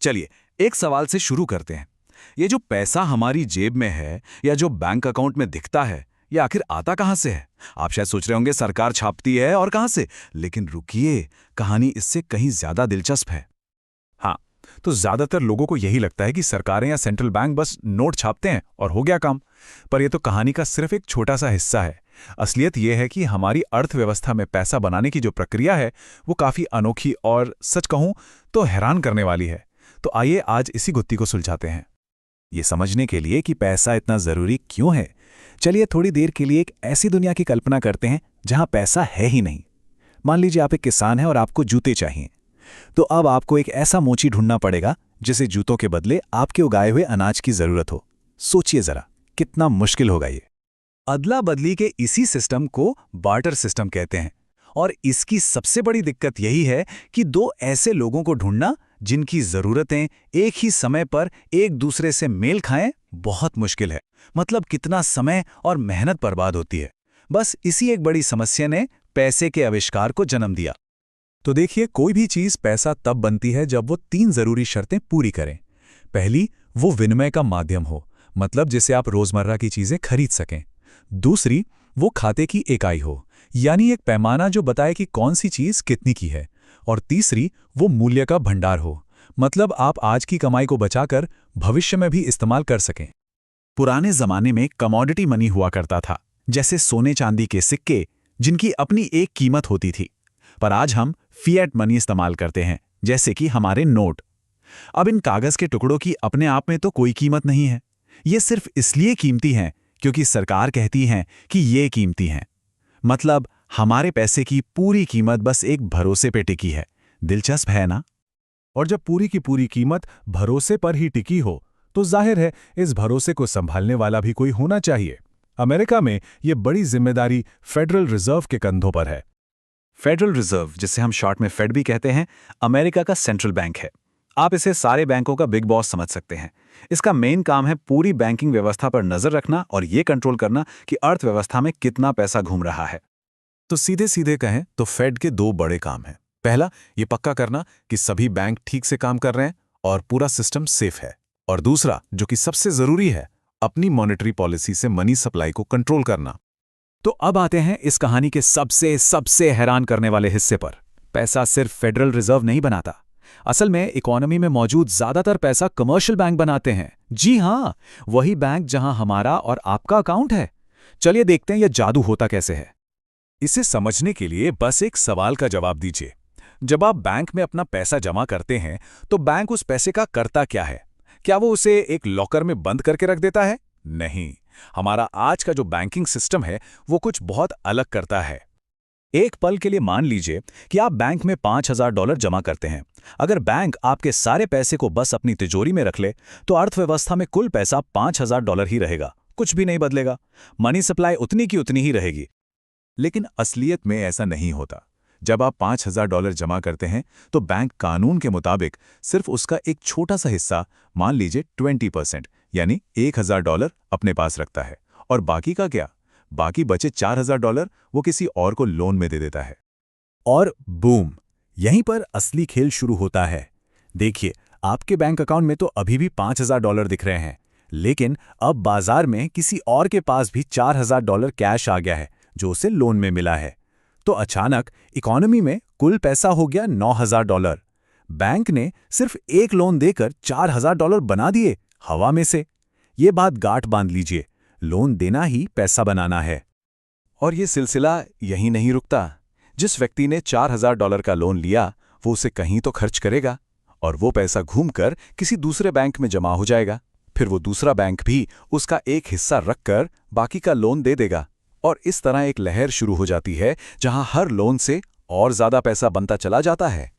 चलिए, एक सवाल से शुरू करते हैं। ये जो पैसा हमारी जेब में है या जो बैंक अकाउंट में दिखता है, ये आखिर आता कहाँ से है? आप शायद सोच रहे होंगे सरकार छापती है और कहाँ से, लेकिन रुकिए, कहानी इससे कहीं ज्यादा दिलचस्प है। हाँ, तो ज्यादातर लोगों को यही लगता है कि सरकारें या सेंट्रल बैंक बस नोट छापते हैं और हो गया काम। पर यह तो कहानी का सिर्फ एक छोटा सा हिस्सा है। असलियत यह है कि हमारी अर्थव्यवस्था में पैसा बनाने की जो प्रक्रिया है वो काफी अनोखी और सच कहूं तो हैरान करने वाली है। तो आइए आज इसी गुत्थी को सुलझाते हैं। ये समझने के लिए कि पैसा इतना जरूरी क्यों है, चलिए थोड़ी देर के लिए एक ऐसी दुनिया की कल्पना करते हैं जहां पैसा है ही नहीं। मान लीजिए आप एक किसान हैं और आपको जूते चाहिए। तो अब आपको एक ऐसा मोची ढूंढना पड़ेगा जिसे जूतों के बदले आपके उगाए हुए अनाज की जरूरत हो। सोचिए जरा, कितना मुश्किल होगा ये। अदला बदली के इसी सिस्टम को बार्टर सिस्टम कहते हैं। और इसकी सबसे बड़ी दिक्कत यही है कि दो ऐसे लोगों को ढूंढना जिनकी जरूरतें एक ही समय पर एक दूसरे से मेल खाएं बहुत मुश्किल है। मतलब कितना समय और मेहनत बर्बाद होती है। बस इसी एक बड़ी समस्या ने पैसे के आविष्कार को जन्म दिया। तो देखिए, कोई भी चीज पैसा तब बनती है जब वो 3 जरूरी शर्तें पूरी करें। पहली, वो विनिमय का माध्यम हो, मतलब जिसे आप रोजमर्रा की चीजें खरीद सकें। दूसरी, वो खाते की इकाई हो, यानी एक पैमाना जो बताए कि कौन सी चीज कितनी की है। और तीसरी, वो मूल्य का भंडार हो, मतलब आप आज की कमाई को बचाकर भविष्य में भी इस्तेमाल कर सकें। पुराने जमाने में कमोडिटी मनी हुआ करता था, जैसे सोने चांदी के सिक्के, जिनकी अपनी एक कीमत होती थी। पर आज हम फिएट मनी इस्तेमाल करते हैं, जैसे कि हमारे नोट। अब इन कागज के टुकड़ों की अपने आप में तो कोई कीमत नहीं है। ये सिर्फ इसलिए कीमती हैं क्योंकि सरकार कहती है कि ये कीमती हैं। मतलब हमारे पैसे की पूरी कीमत बस एक भरोसे पे टिकी है। दिलचस्प है ना? और जब पूरी की पूरी कीमत भरोसे पर ही टिकी हो, तो जाहिर है इस भरोसे को संभालने वाला भी कोई होना चाहिए। अमेरिका में ये बड़ी जिम्मेदारी फेडरल रिजर्व के कंधों पर है। फेडरल रिजर्व, जिसे हम शॉर्ट में फेड भी कहते हैं, अमेरिका का सेंट्रल बैंक है। आप इसे सारे बैंकों का बिग बॉस समझ सकते हैं। इसका मेन काम है पूरी बैंकिंग व्यवस्था पर नजर रखना और ये कंट्रोल करना कि अर्थव्यवस्था में कितना पैसा घूम रहा है। तो सीधे सीधे कहें तो फेड के 2 बड़े काम हैं। पहला, ये पक्का करना कि सभी बैंक ठीक से काम कर रहे हैं और पूरा सिस्टम सेफ है। और दूसरा, जो कि सबसे जरूरी है, अपनी मॉनेटरी पॉलिसी से मनी सप्लाई को कंट्रोल करना। तो अब आते हैं इस कहानी के सबसे हैरान करने वाले हिस्से पर। पैसा सिर्फ फेडरल रिजर्व नहीं बनाता। असल में इकोनॉमी में मौजूद ज्यादातर पैसा कमर्शियल बैंक बनाते हैं। जी हां, वही बैंक जहां हमारा और आपका अकाउंट है। चलिए देखते हैं यह जादू होता कैसे है। इसे समझने के लिए बस एक सवाल का जवाब दीजिए। जब आप बैंक में अपना पैसा जमा करते हैं तो बैंक उस पैसे का करता क्या है? क्या वो उसे एक लॉकर में बंद करके रख देता है? नहीं, हमारा आज का जो बैंकिंग सिस्टम है वो कुछ बहुत अलग करता है। एक पल के लिए मान लीजिए कि आप बैंक में $5,000 जमा करते हैं। अगर बैंक आपके सारे पैसे को बस अपनी तिजोरी में रख ले तो अर्थव्यवस्था में कुल पैसा $5,000 ही रहेगा, कुछ भी नहीं बदलेगा। मनी सप्लाई उतनी की उतनी ही रहेगी। लेकिन असलियत में ऐसा नहीं होता। जब आप $5,000 जमा करते हैं तो बैंक कानून के मुताबिक सिर्फ उसका एक छोटा सा हिस्सा, मान लीजिए 20%, यानी $1,000 अपने पास रखता है। और बाकी का क्या? बाकी बचे $4,000 वो किसी और को लोन में दे देता है। और बूम, यहीं पर असली खेल शुरू होता है। देखिए, आपके बैंक अकाउंट में तो अभी भी $5,000 दिख रहे हैं, लेकिन अब बाजार में किसी और के पास भी $4,000 कैश आ गया है जो उसे लोन में मिला है। तो अचानक इकोनॉमी में कुल पैसा हो गया $9,000। बैंक ने सिर्फ एक लोन देकर $4,000 बना दिए हवा में से। ये बात गांठ बांध लीजिए, लोन देना ही पैसा बनाना है। और ये सिलसिला यहीं नहीं रुकता। जिस व्यक्ति ने $4,000 का लोन लिया वो उसे कहीं तो खर्च करेगा और वो पैसा घूमकर किसी दूसरे बैंक में जमा हो जाएगा। फिर वो दूसरा बैंक भी उसका एक हिस्सा रखकर बाकी का लोन दे देगा। और इस तरह एक लहर शुरू हो जाती है जहां हर लोन से और ज्यादा पैसा बनता चला जाता है।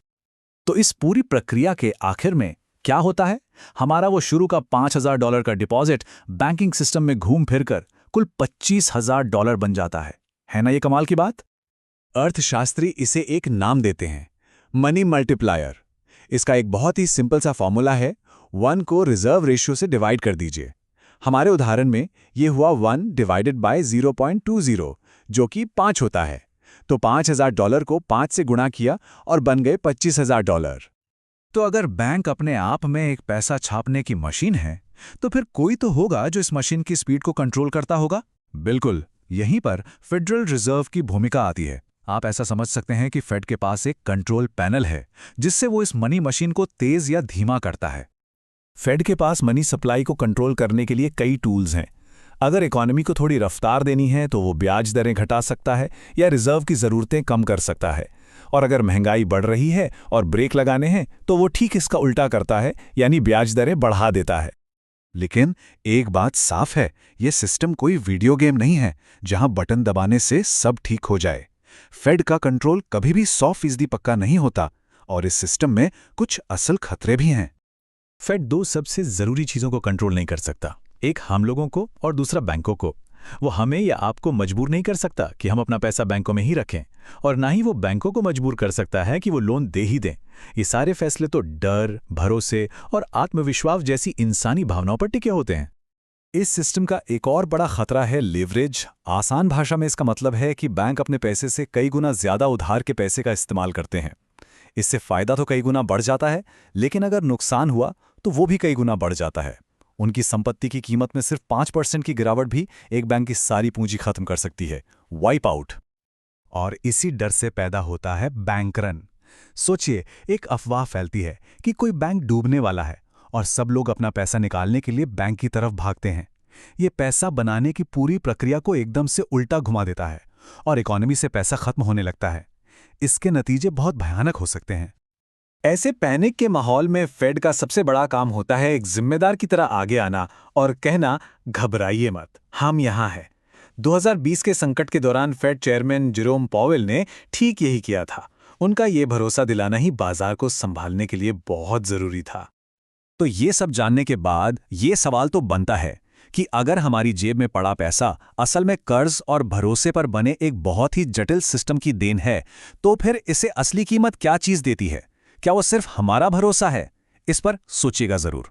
तो इस पूरी प्रक्रिया के आखिर में क्या होता है? हमारा वो शुरू का $5,000 का डिपॉजिट बैंकिंग सिस्टम में घूम फिरकर कुल $25,000 बन जाता है ना? ये कमाल की बात। अर्थशास्त्री इसे एक नाम देते हैं, मनी मल्टीप्लायर। इसका एक बहुत ही सिंपल सा फॉर्मूला है, 1 को रिजर्व रेशियो से डिवाइड कर दीजिए। हमारे उदाहरण में ये हुआ 1 डिवाइडेड बाय 0.20, जो कि 5 होता है। तो $5,000 को 5 से गुणा किया और बन गए $25,000। तो अगर बैंक अपने आप में एक पैसा छापने की मशीन है, तो फिर कोई तो होगा जो इस मशीन की स्पीड को कंट्रोल करता होगा। बिल्कुल, यहीं पर फेडरल रिजर्व की भूमिका आती है। आप ऐसा समझ सकते हैं कि फेड के पास एक कंट्रोल पैनल है, जिससे वो इस मनी मशीन को तेज या धीमा करता है। फेड के पास मनी सप्लाई को कंट्रोल करने के लिए कई टूल्स हैं। अगर इकोनॉमी को थोड़ी रफ्तार देनी है तो वो ब्याज दरें घटा सकता है या रिजर्व की ज़रूरतें कम कर सकता है। और अगर महंगाई बढ़ रही है और ब्रेक लगाने हैं तो वो ठीक इसका उल्टा करता है, यानी ब्याज दरें बढ़ा देता है। लेकिन एक बात साफ है, ये सिस्टम कोई वीडियो गेम नहीं है जहां बटन दबाने से सब ठीक हो जाए। फेड का कंट्रोल कभी भी 100% पक्का नहीं होता, और इस सिस्टम में कुछ असल खतरे भी हैं। फेड दो सबसे ज़रूरी चीज़ों को कंट्रोल नहीं कर सकता, एक हम लोगों को और दूसरा बैंकों को। वो हमें या आपको मजबूर नहीं कर सकता कि हम अपना पैसा बैंकों में ही रखें, और ना ही वो बैंकों को मजबूर कर सकता है कि वो लोन दे ही दें। ये सारे फैसले तो डर, भरोसे और आत्मविश्वास जैसी इंसानी भावनाओं पर टिके होते हैं। इस सिस्टम का एक और बड़ा खतरा है लेवरेज। आसान भाषा में इसका मतलब है कि बैंक अपने पैसे से कई गुना ज्यादा उधार के पैसे का इस्तेमाल करते हैं। इससे फायदा तो कई गुना बढ़ जाता है, लेकिन अगर नुकसान हुआ तो वो भी कई गुना बढ़ जाता है। उनकी संपत्ति की कीमत में सिर्फ 5% की गिरावट भी एक बैंक की सारी पूंजी खत्म कर सकती है, वाइप आउट। और इसी डर से पैदा होता है बैंक रन। सोचिए, एक अफवाह फैलती है कि कोई बैंक डूबने वाला है और सब लोग अपना पैसा निकालने के लिए बैंक की तरफ भागते हैं। ये पैसा बनाने की पूरी प्रक्रिया को एकदम से उल्टा घुमा देता है और इकोनॉमी से पैसा खत्म होने लगता है। इसके नतीजे बहुत भयानक हो सकते हैं। ऐसे पैनिक के माहौल में फेड का सबसे बड़ा काम होता है एक जिम्मेदार की तरह आगे आना और कहना, घबराइए मत, हम यहां हैं। 2020 के संकट के दौरान फेड चेयरमैन जेरोम पॉवेल ने ठीक यही किया था। उनका ये भरोसा दिलाना ही बाजार को संभालने के लिए बहुत जरूरी था। तो ये सब जानने के बाद ये सवाल तो बनता है कि अगर हमारी जेब में पड़ा पैसा असल में कर्ज और भरोसे पर बने एक बहुत ही जटिल सिस्टम की देन है, तो फिर इसे असली कीमत क्या चीज देती है? क्या वो सिर्फ हमारा भरोसा है? इस पर सोचिएगा जरूर।